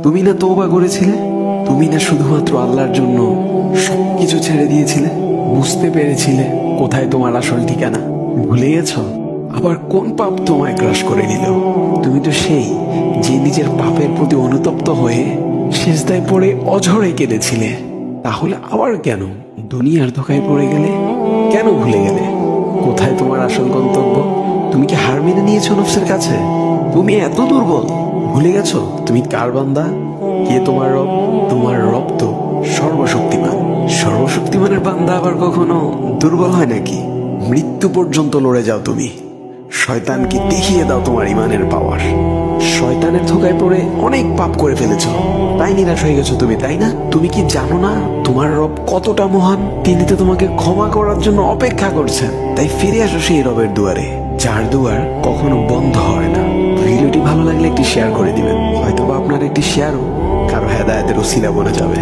তুমি না তওবা করেছিলে? তুমি না শুধুমাত্র আল্লাহর জন্য সবকিছু ছেড়ে দিয়েছিলে? বুঝতে পেরেছিলে কোথায় তোমার আসল ঠিকানা? ভুলে গেছো? আবার কোন পাপ তোমায় গ্রাস করে নিল? তুমি তো সেই যে নিজের পাপের প্রতি অনুতপ্ত হয়ে সিজদায় পড়ে অঝরে কেঁদেছিলে। তাহলে আবার কেন দুনিয়ার ধোকায় পড়ে গেলে? কেন ভুলে গেলে কোথায় তোমার আসল গন্তব্য? তুমি কি হার মেনে নিয়েছো নফসের কাছে? তুমি এত দুর্বল? ভুলে গেছো তুমি কার বান্দা? কে তোমার রব? তোমার রব তো সর্বশক্তিমান। সর্বশক্তিমানের বান্দা আবার কখনো দুর্বল হয় নাকি? মৃত্যু পর্যন্ত লড়ে যাও তুমি। শয়তানকে দেখিয়ে দাও তোমার ইমানের পাওয়ার। শয়তানের ধোকায় পড়ে অনেক পাপ করে ফেলেছো, তাই নিরাশ হয়ে গেছো তুমি, তাই না? তুমি কি জানো না তোমার রব কতটা মহান? তিনি তো তোমাকে ক্ষমা করার জন্য অপেক্ষা করছেন। তাই ফিরে আসো সেই রবের দুয়ারে, যার দুয়ার কখনো বন্ধ হয় না। ভিডিওটি ভালো লাগলে একটি শেয়ার করে দিবেন, হয়তোবা আপনার একটি শেয়ারও কারো হেদায়েতের উসিলা বনে যাবে।